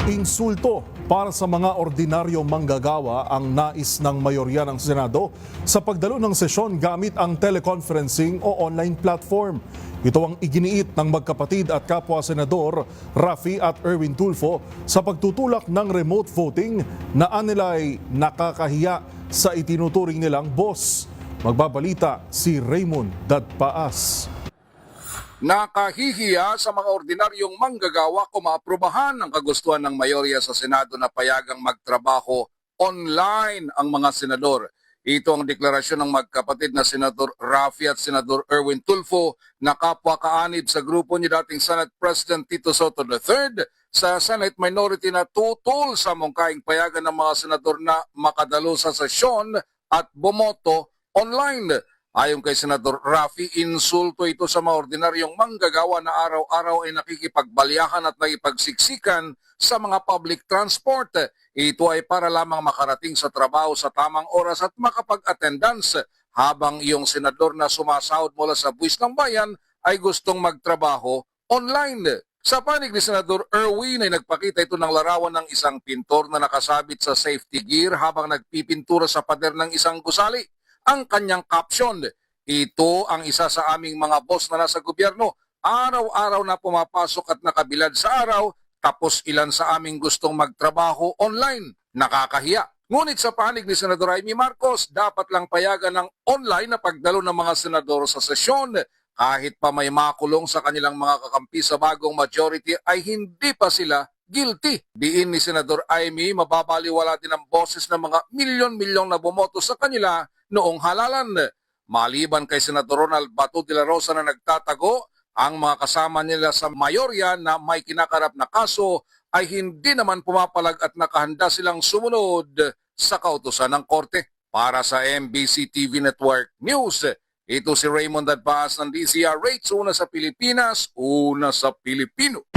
Insulto para sa mga ordinaryong manggagawa ang nais ng mayorya ng Senado sa pagdalo ng sesyon gamit ang teleconferencing o online platform. Ito ang iginiit ng magkapatid at kapwa senador Raffy at Erwin Tulfo sa pagtutulak ng remote voting na anilay nakakahiya sa itinuturing nilang boss. Magbabalita si Raymond Dadpaas. Nakahihiya sa mga ordinaryong manggagawa kung maaprubahan ang kagustuhan ng mayorya sa Senado na payagang magtrabaho online ang mga senador. Ito ang deklarasyon ng magkapatid na Senador Raffy at Senador Erwin Tulfo na kapwa-kaanib sa grupo ni dating Senate President Tito Soto III sa Senate Minority na tutol sa mungkaing payagan ng mga senador na makadalo sa sesyon at bumoto online. Ayon kay Senador Raffy, insulto ito sa mga ordinaryong manggagawa na araw-araw ay nakikipagbalyahan at nakipagsiksikan sa mga public transport. Ito ay para lamang makarating sa trabaho sa tamang oras at makapag-attendance habang iyong senador na sumasahod mula sa buwis ng bayan ay gustong magtrabaho online. Sa panig ni Senador Erwin ay nagpakita ito ng larawan ng isang pintor na nakasabit sa safety gear habang nagpipintura sa pader ng isang gusali. Ang kanyang caption, ito ang isa sa aming mga boss na nasa gobyerno. Araw-araw na pumapasok at nakabilad sa araw, tapos ilan sa aming gustong magtrabaho online. Nakakahiya. Ngunit sa panig ni Senador Amy Marcos, dapat lang payagan ng online na pagdalo ng mga senador sa sesyon. Kahit pa may makulong sa kanilang mga kakampi sa bagong majority ay hindi pa sila guilty. Diin ni Senador Amy, mababaliwala din ang boses ng mga milyon-milyong na bumoto sa kanila noong halalan. Maliban kay Senador Ronald Bato de la Rosa na nagtatago, ang mga kasama nila sa mayorya na may kinakarap na kaso ay hindi naman pumapalag at nakahanda silang sumunod sa kautusan ng korte. Para sa MBC TV Network News, ito si Raymond Dadpaas ng DZRH, una sa Pilipinas, una sa Pilipino.